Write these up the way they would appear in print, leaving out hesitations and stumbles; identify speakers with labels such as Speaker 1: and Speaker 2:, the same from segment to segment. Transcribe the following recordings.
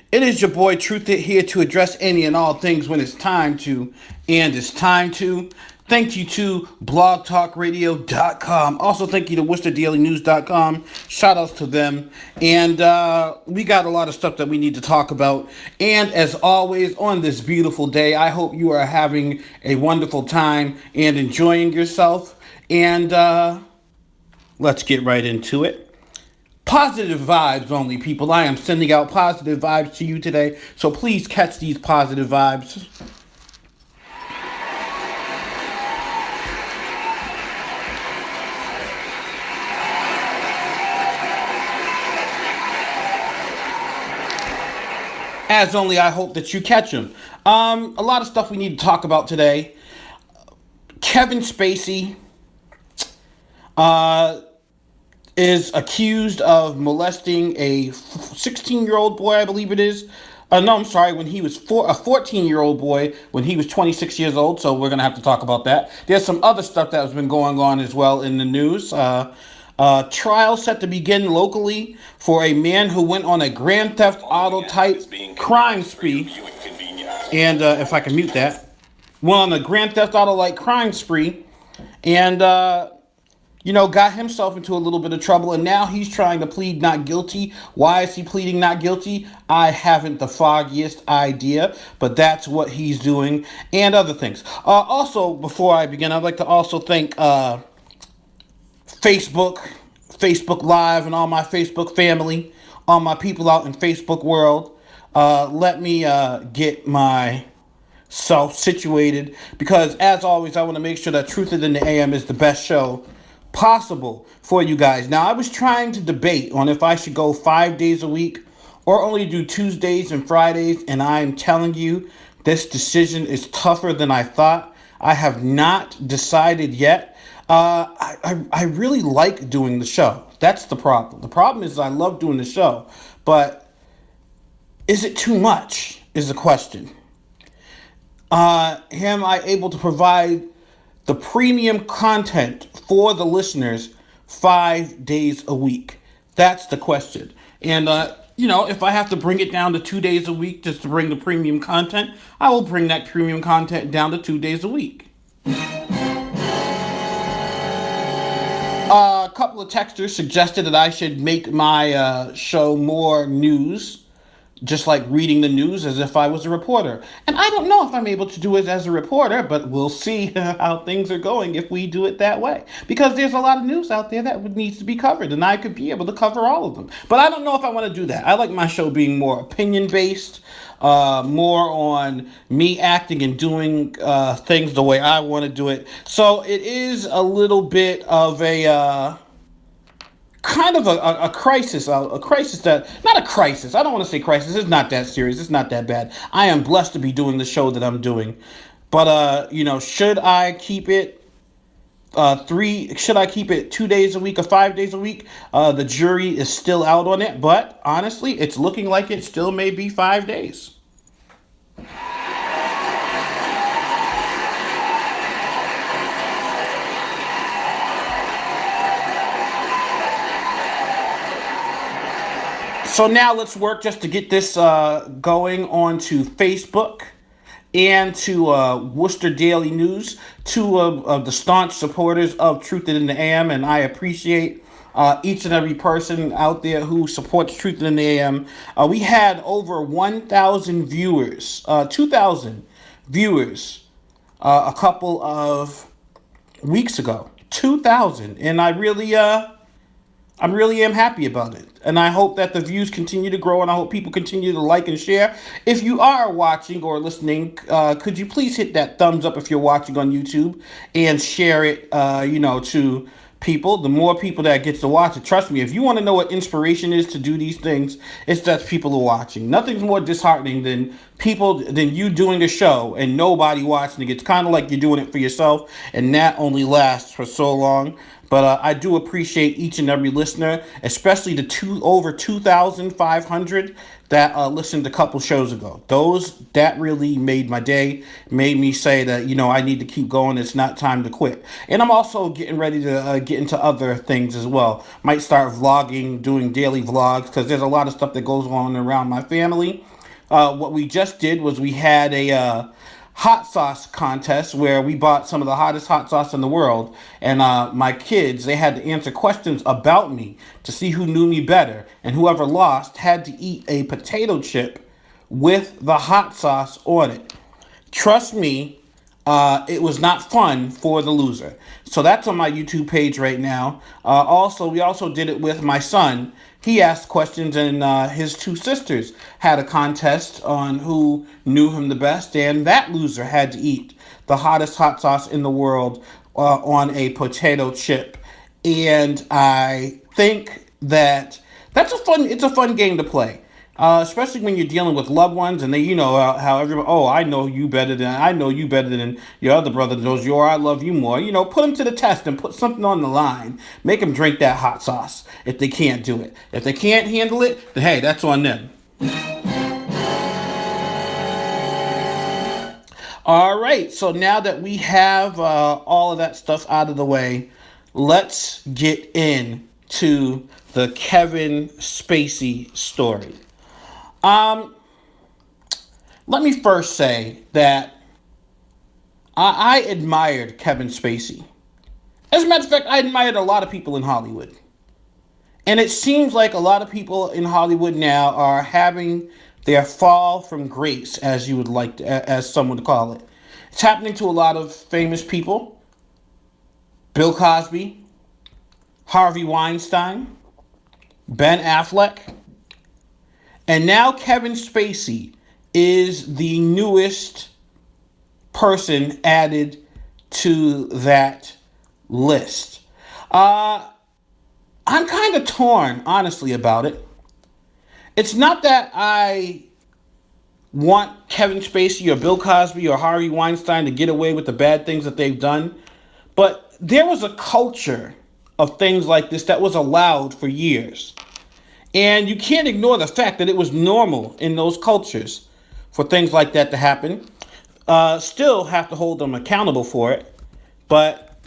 Speaker 1: It is your boy Truth It here to address any and all things when it's time to, and it's time to. Thank you to blogtalkradio.com. Also, thank you to worcesterdailynews.com. Shout outs to them. And we got a lot of stuff that we need to talk about. And as always, on this beautiful day, I hope you are having a wonderful time and enjoying yourself. And let's get right into it. Positive vibes only, people. I am sending out positive vibes to you today. So please catch these positive vibes. As only I hope that you catch them. A lot of stuff we need to talk about today. Kevin Spacey is accused of molesting a 16-year-old boy, I believe it is. No, I'm sorry, when he was a 14-year-old boy when he was 26 years old, so we're going to have to talk about that. There's some other stuff that has been going on as well in the news. Trial set to begin locally for a man who went on a Grand Theft Auto type crime spree. And if I can mute that. Went on a Grand Theft Auto like crime spree. And got himself into a little bit of trouble, and now he's trying to plead not guilty. Why is he pleading not guilty? I haven't the foggiest idea, but that's what he's doing, and other things. Also, before I begin, I'd like to also thank Facebook Live, and all my Facebook family, all my people out in Facebook world. Let me get myself situated, because as always, I want to make sure that Truth It in the AM is the best show possible for you guys. Now, I was trying to debate on if I should go 5 days a week or only do Tuesdays and Fridays, and I'm telling you, this decision is tougher than I thought. I have not decided yet. I really like doing the show. That's the problem. The problem is I love doing the show, but is it too much is the question. Am I able to provide the premium content for the listeners 5 days a week? That's the question. And, if I have to bring it down to 2 days a week just to bring the premium content, I will bring that premium content down to 2 days a week. A couple of texters suggested that I should make my show more news, just like reading the news as if I was a reporter. And I don't know if I'm able to do it as a reporter, but we'll see how things are going if we do it that way. Because there's a lot of news out there that needs to be covered, and I could be able to cover all of them. But I don't know if I want to do that. I like my show being more opinion-based, more on me acting and doing things the way I want to do it. So it is a little bit of a kind of a crisis, not a crisis. I don't want to say crisis. It's not that serious. It's not that bad. I am blessed to be doing the show that I'm doing. But, should I keep it should I keep it 2 days a week or 5 days a week? The jury is still out on it, but honestly, it's looking like it still may be 5 days. So now let's work just to get this going on to Facebook and to Worcester Daily News, two of the staunch supporters of Truth It in the AM, and I appreciate each and every person out there who supports Truth It in the AM. We had over 1,000 viewers, 2,000 viewers a couple of weeks ago. 2,000, and I really am happy about it. And I hope that the views continue to grow, and I hope people continue to like and share. If you are watching or listening, could you please hit that thumbs up if you're watching on YouTube and share it, to people. The more people that gets to watch it, trust me, if you want to know what inspiration is to do these things, it's that people are watching. Nothing's more disheartening than you doing a show and nobody watching it. It's kind of like you're doing it for yourself, and that only lasts for so long. But I do appreciate each and every listener, especially the over 2,500 that listened a couple shows ago. That really made my day, made me say that, I need to keep going. It's not time to quit. And I'm also getting ready to get into other things as well. Might start vlogging, doing daily vlogs, because there's a lot of stuff that goes on around my family. What we just did was we had a hot sauce contest where we bought some of the hottest hot sauce in the world, and my kids, they had to answer questions about me to see who knew me better, and whoever lost had to eat a potato chip with the hot sauce on it. Trust me, it was not fun for the loser. So that's on my YouTube page right now. We also did it with my son. He asked questions, and his two sisters had a contest on who knew him the best, and that loser had to eat the hottest hot sauce in the world on a potato chip. And I think that it's a fun game to play. Especially when you're dealing with loved ones, and they, how everybody, oh, I know you better than your other brother knows you, or I love you more. Put them to the test and put something on the line. Make them drink that hot sauce if they can't do it. If they can't handle it, then hey, that's on them. All right, so now that we have all of that stuff out of the way, let's get into the Kevin Spacey story. Let me first say that I admired Kevin Spacey. As a matter of fact, I admired a lot of people in Hollywood. And it seems like a lot of people in Hollywood now are having their fall from grace, as you would like to, as someone to call it. It's happening to a lot of famous people. Bill Cosby, Harvey Weinstein, Ben Affleck, and now Kevin Spacey is the newest person added to that list. I'm kind of torn, honestly, about it. It's not that I want Kevin Spacey or Bill Cosby or Harvey Weinstein to get away with the bad things that they've done, but there was a culture of things like this that was allowed for years. And you can't ignore the fact that it was normal in those cultures for things like that to happen. Still have to hold them accountable for it, but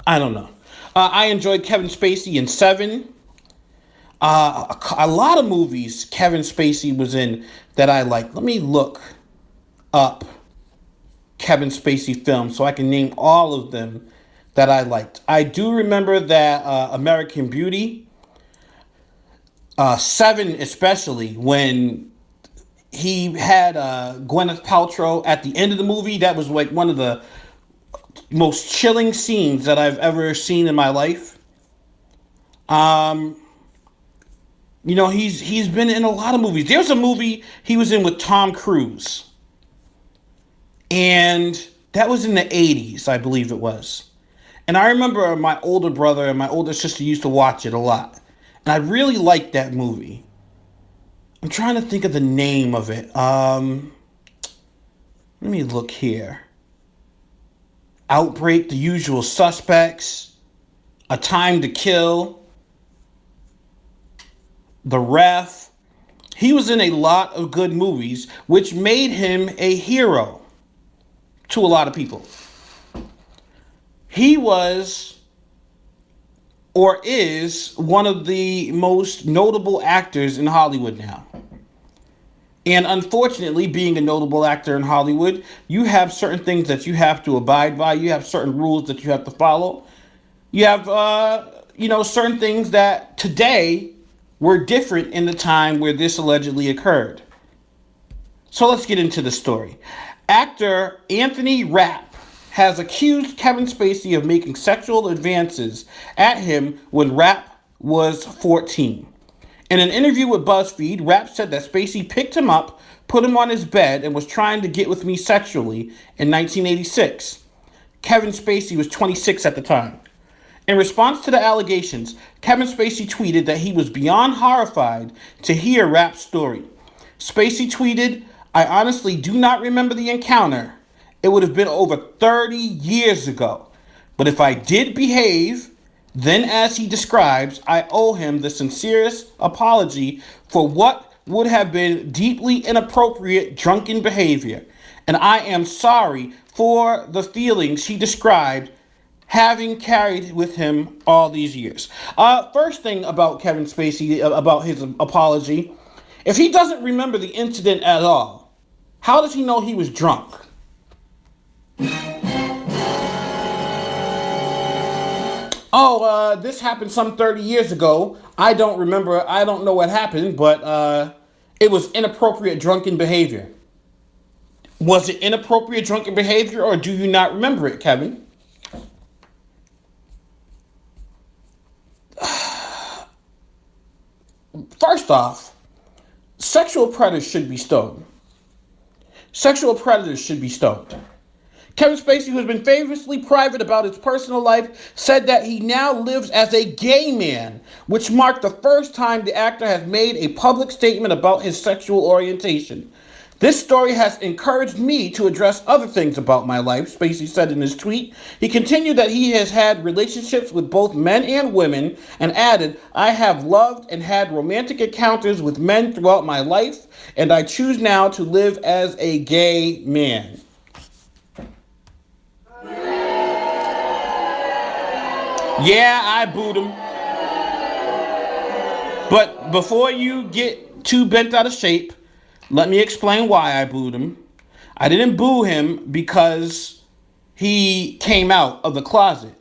Speaker 1: I don't know. I enjoyed Kevin Spacey in Seven. A lot of movies Kevin Spacey was in that I liked. Let me look up Kevin Spacey films so I can name all of them that I liked. I do remember that American Beauty, Seven especially, when he had Gwyneth Paltrow at the end of the movie. That was like one of the most chilling scenes that I've ever seen in my life. He's been in a lot of movies. There's a movie he was in with Tom Cruise, and that was in the 80s, I believe it was. And I remember my older brother and my older sister used to watch it a lot. And I really liked that movie. I'm trying to think of the name of it. Let me look here. Outbreak, The Usual Suspects, A Time to Kill, The Ref. He was in a lot of good movies, which made him a hero to a lot of people. He was, or is, one of the most notable actors in Hollywood now. And unfortunately, being a notable actor in Hollywood, you have certain things that you have to abide by. You have certain rules that you have to follow. You have, certain things that today were different in the time where this allegedly occurred. So let's get into the story. Actor Anthony Rapp has accused Kevin Spacey of making sexual advances at him when Rapp was 14. In an interview with BuzzFeed, Rapp said that Spacey picked him up, put him on his bed, and was trying to get with me sexually in 1986. Kevin Spacey was 26 at the time. In response to the allegations, Kevin Spacey tweeted that he was beyond horrified to hear Rapp's story. Spacey tweeted, "I honestly do not remember the encounter. It would have been over 30 years ago. But if I did behave, then as he describes, I owe him the sincerest apology for what would have been deeply inappropriate drunken behavior. And I am sorry for the feelings he described having carried with him all these years." First thing about Kevin Spacey, about his apology, If he doesn't remember the incident at all, how does he know he was drunk? Oh, this happened some 30 years ago. I don't remember. I don't know what happened, but it was inappropriate drunken behavior. Was it inappropriate drunken behavior, or do you not remember it, Kevin? First off, sexual predators should be stoned. Sexual predators should be stoned. Kevin Spacey, who has been famously private about his personal life, said that he now lives as a gay man, which marked the first time the actor has made a public statement about his sexual orientation. This story has encouraged me to address other things about my life, Spacey said in his tweet. He continued that he has had relationships with both men and women, and added, I have loved and had romantic encounters with men throughout my life, and I choose now to live as a gay man. Yeah, I booed him. But before you get too bent out of shape, let me explain why I booed him. I didn't boo him because he came out of the closet.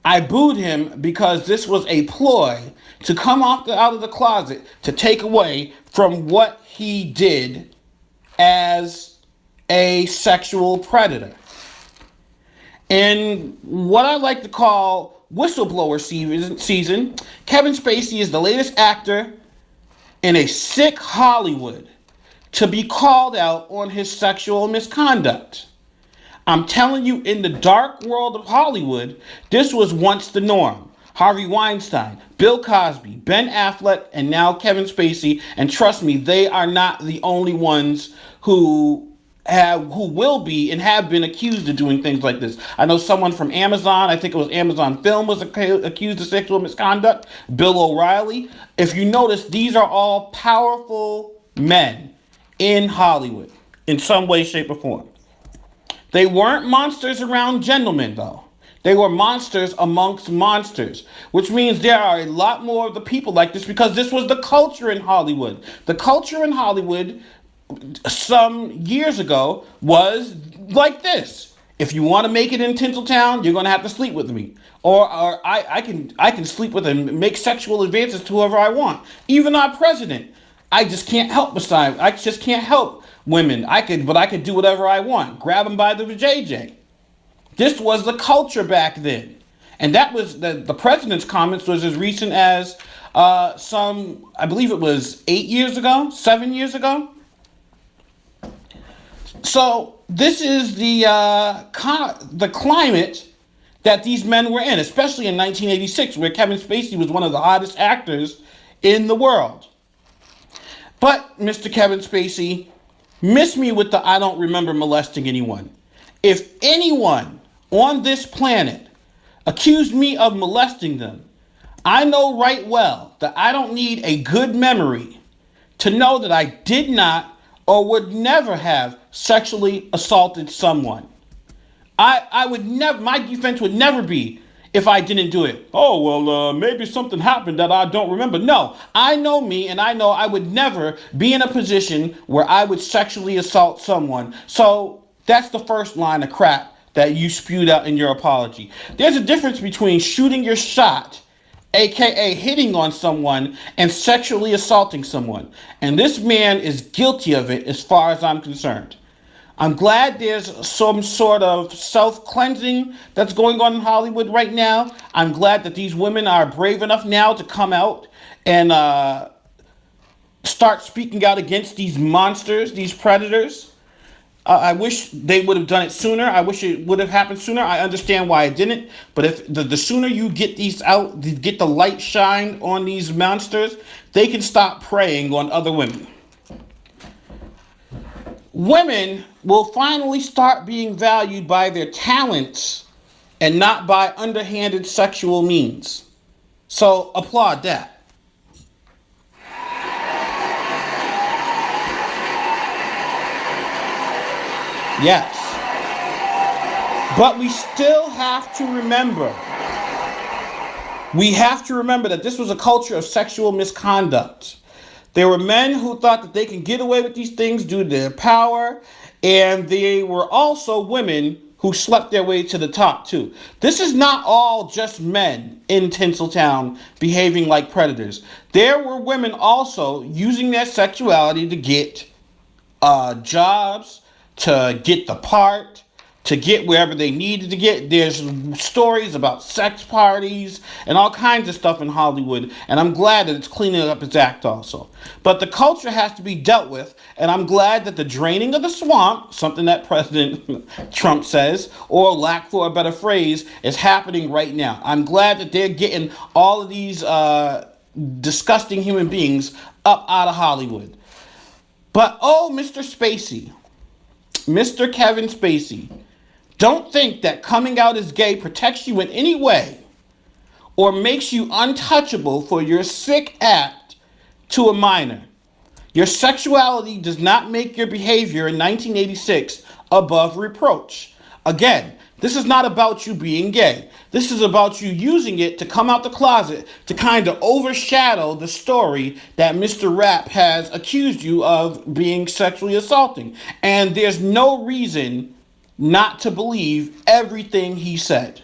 Speaker 1: I booed him because this was a ploy to come out of the closet to take away from what he did as a sexual predator. In what I like to call whistleblower season, Kevin Spacey is the latest actor in a sick Hollywood to be called out on his sexual misconduct. I'm telling you, in the dark world of Hollywood, this was once the norm. Harvey Weinstein, Bill Cosby, Ben Affleck, and now Kevin Spacey. And trust me, they are not the only ones who will be and have been accused of doing things like this. I know someone from Amazon, I think it was Amazon Film, was accused of sexual misconduct. Bill O'Reilly. If you notice, these are all powerful men in Hollywood in some way, shape, or form. They weren't monsters around gentlemen, though. They were monsters amongst monsters, which means there are a lot more of the people like this because this was the culture in Hollywood. The culture in Hollywood some years ago was like this. If you want to make it in Tinseltown, you're going to have to sleep with me. Or I can sleep with and make sexual advances to whoever I want. Even our president. I just can't help women. But I could do whatever I want. Grab them by the JJ. This was the culture back then. And that was the president's comments was as recent as I believe it was 7 years ago. So this is the climate that these men were in, especially in 1986, where Kevin Spacey was one of the hottest actors in the world. But, Mr. Kevin Spacey, miss me with the I don't remember molesting anyone. If anyone on this planet accused me of molesting them, I know right well that I don't need a good memory to know that I did not or would never have sexually assaulted someone. I would never, my defense would never be if I didn't do it. Oh, well, maybe something happened that I don't remember. No, I know me, and I know I would never be in a position where I would sexually assault someone. So that's the first line of crap that you spewed out in your apology. There's a difference between shooting your shot, aka hitting on someone, and sexually assaulting someone. And this man is guilty of it as far as I'm concerned. I'm glad there's some sort of self-cleansing that's going on in Hollywood right now. I'm glad that these women are brave enough now to come out and start speaking out against these monsters, these predators. I wish they would have done it sooner. I wish it would have happened sooner. I understand why it didn't. But if the sooner you get these out, get the light shined on these monsters, they can stop preying on other women. Women will finally start being valued by their talents and not by underhanded sexual means. So applaud that. Yes. But we still have to remember. We have to remember that this was a culture of sexual misconduct. There were men who thought that they can get away with these things due to their power, and there were also women who slept their way to the top too. This is not all just men in Tinseltown behaving like predators. There were women also using their sexuality to get jobs, to get the part, to get wherever they needed to get. There's stories about sex parties and all kinds of stuff in Hollywood, and I'm glad that it's cleaning up its act also. But the culture has to be dealt with, and I'm glad that the draining of the swamp, something that President Trump says, or lack for a better phrase, is happening right now. I'm glad that they're getting all of these disgusting human beings up out of Hollywood. But oh, Mr. Spacey, Mr. Kevin Spacey, don't think that coming out as gay protects you in any way or makes you untouchable for your sick act to a minor. Your sexuality does not make your behavior in 1986 above reproach. Again, this is not about you being gay. This is about you using it to come out the closet to kind of overshadow the story that Mr. Rapp has accused you of being sexually assaulting. And there's no reason not to believe everything he said,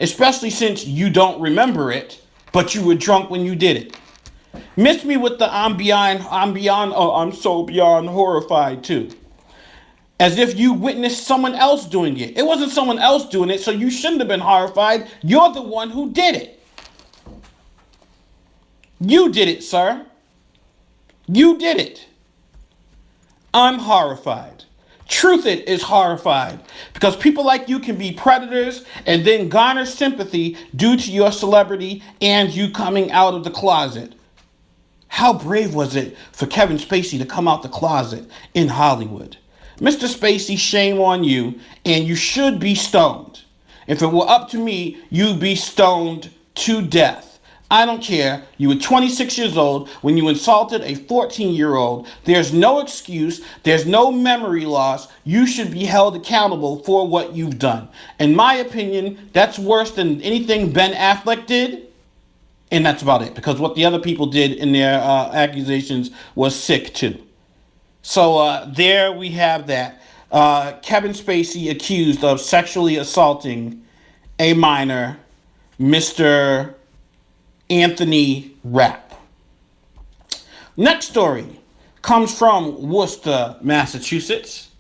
Speaker 1: especially since you don't remember it, but you were drunk when you did it. Miss me with the I'm so beyond horrified too. As if you witnessed someone else doing it. It wasn't someone else doing it, so you shouldn't have been horrified. You're the one who did it. You did it, sir. You did it. I'm horrified. Truth It is horrified because people like you can be predators and then garner sympathy due to your celebrity and you coming out of the closet. How brave was it for Kevin Spacey to come out the closet in Hollywood? Mr. Spacey, shame on you, and you should be stoned. If it were up to me, you'd be stoned to death. I don't care. You were 26 years old when you insulted a 14-year-old. There's no excuse. There's no memory loss. You should be held accountable for what you've done. In my opinion, that's worse than anything Ben Affleck did. And that's about it, because what the other people did in their accusations was sick too. So there we have that. Kevin Spacey accused of sexually assaulting a minor, Mr. Anthony Rapp. Next story comes from Worcester, Massachusetts.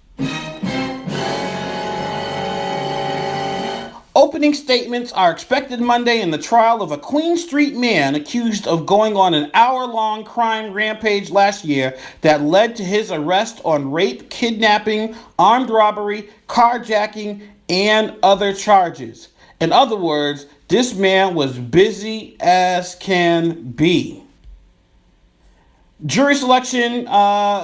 Speaker 1: Opening statements are expected Monday in the trial of a Queen Street man accused of going on an hour-long crime rampage last year that led to his arrest on rape, kidnapping, armed robbery, carjacking, and other charges. In other words, this man was busy as can be. Jury selection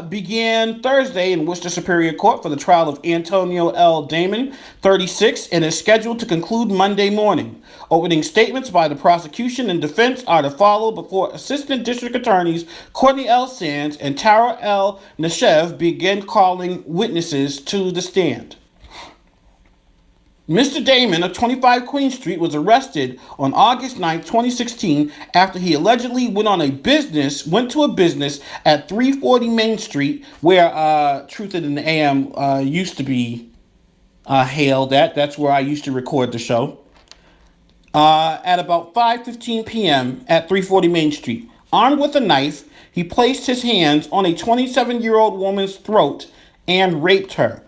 Speaker 1: began Thursday in Worcester Superior Court for the trial of Antonio L. Damon, 36, and is scheduled to conclude Monday morning. Opening statements by the prosecution and defense are to follow before Assistant District Attorneys Courtney L. Sands and Tara L. Neshev begin calling witnesses to the stand. Mr. Damon of 25 Queen Street was arrested on August 9, 2016 after he allegedly went to a business at 340 Main Street where Truth in the AM used to be hailed at. That's where I used to record the show. At about 5:15 p.m. at 340 Main Street. Armed with a knife, he placed his hands on a 27-year-old woman's throat and raped her.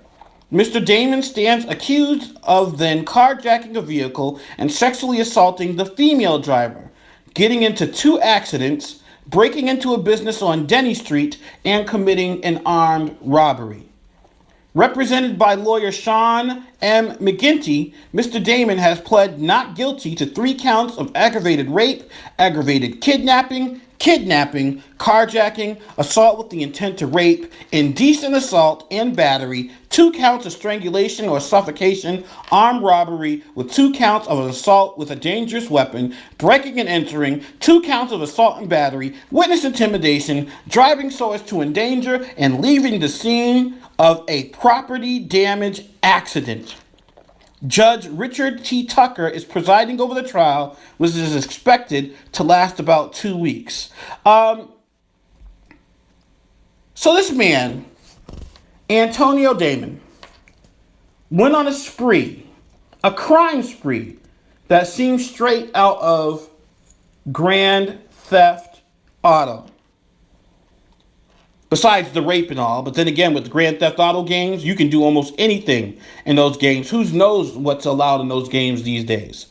Speaker 1: Mr. Damon stands accused of then carjacking a vehicle and sexually assaulting the female driver, getting into 2 accidents, breaking into a business on Denny Street, and committing an armed robbery. Represented by lawyer Sean M. McGinty, Mr. Damon has pled not guilty to 3 counts of aggravated rape, aggravated kidnapping, carjacking, assault with the intent to rape, indecent assault and battery, 2 counts of strangulation or suffocation, armed robbery with 2 counts of assault with a dangerous weapon, breaking and entering, 2 counts of assault and battery, witness intimidation, driving so as to endanger, and leaving the scene of a property damage accident. Judge Richard T. Tucker is presiding over the trial, which is expected to last about 2 weeks. So this man, Antonio Damon, went on a spree, a crime spree, that seems straight out of Grand Theft Auto. Besides the rape and all, but then again, with the Grand Theft Auto games, you can do almost anything in those games. Who knows what's allowed in those games these days?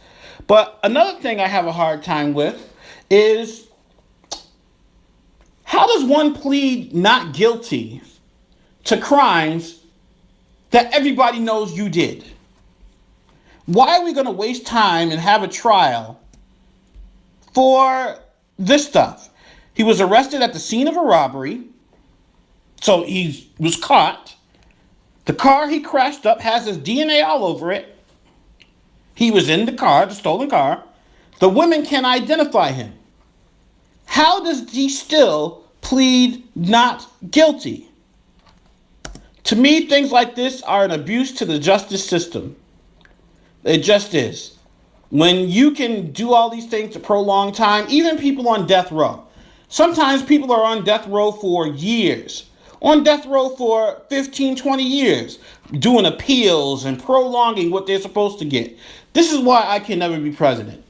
Speaker 1: But another thing I have a hard time with is, how does one plead not guilty to crimes that everybody knows you did? Why are we going to waste time and have a trial for this stuff? He was arrested at the scene of a robbery. So he was caught. The car he crashed up has his DNA all over it. He was in the car, the stolen car. The women can identify him. How does he still plead not guilty? To me, things like this are an abuse to the justice system. It just is. When you can do all these things to prolong time, even people on death row. Sometimes people are on death row for years. On death row for 15, 20 years, doing appeals and prolonging what they're supposed to get. This is why I can never be president.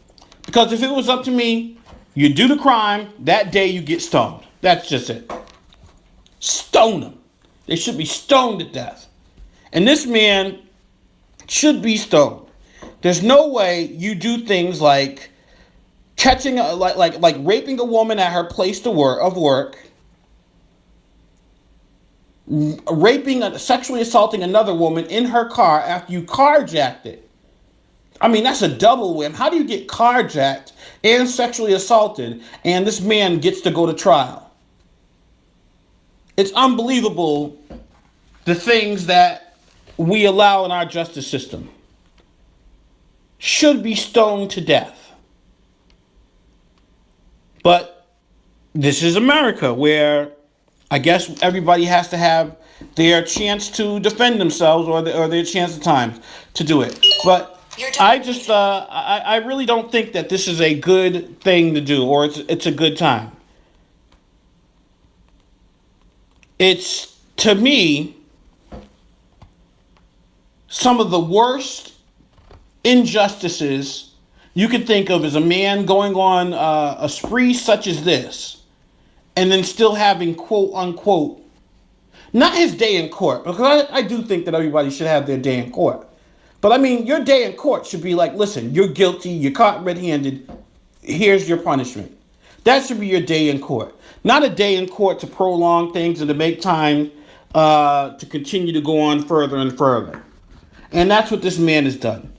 Speaker 1: Because if it was up to me, you do the crime, that day you get stoned. That's just it. Stone them. They should be stoned to death. And this man should be stoned. There's no way you do things like catching, like raping a woman at her place of work, sexually assaulting another woman in her car after you carjacked it. I mean, that's a double win. How do you get carjacked and sexually assaulted, and this man gets to go to trial? It's unbelievable, the things that we allow in our justice system. Should be stoned to death. But this is America, where I guess everybody has to have their chance to defend themselves, or their chance at times to do it. But I really don't think that this is a good thing to do, or it's a good time. It's, to me, some of the worst injustices you could think of, as a man going on a spree such as this, and then still having, quote unquote, not his day in court, because I do think that everybody should have their day in court. But I mean, your day in court should be like, listen, you're guilty, you're caught red-handed, here's your punishment. That should be your day in court. Not a day in court to prolong things and to make time to continue to go on further and further. And that's what this man has done.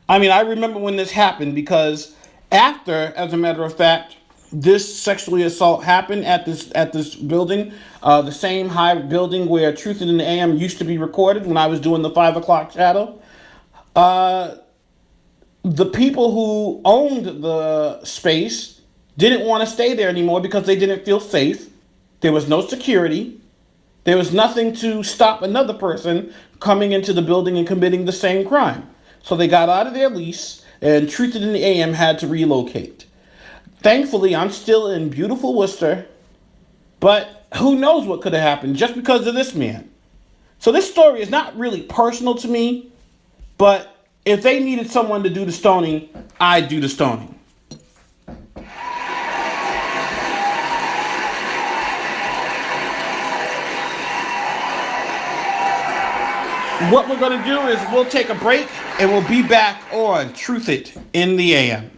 Speaker 1: I mean, I remember when this happened, because after, as a matter of fact, this sexually assault happened at this building, the same high building where Truth in the AM used to be recorded when I was doing the 5 o'clock shadow. The people who owned the space didn't want to stay there anymore because they didn't feel safe. There was no security. There was nothing to stop another person coming into the building and committing the same crime. So they got out of their lease, and Truth in the AM had to relocate. Thankfully, I'm still in beautiful Worcester, but who knows what could have happened just because of this man. So this story is not really personal to me, but if they needed someone to do the stoning, I'd do the stoning. What we're going to do is we'll take a break, and we'll be back on Truth It in the AM.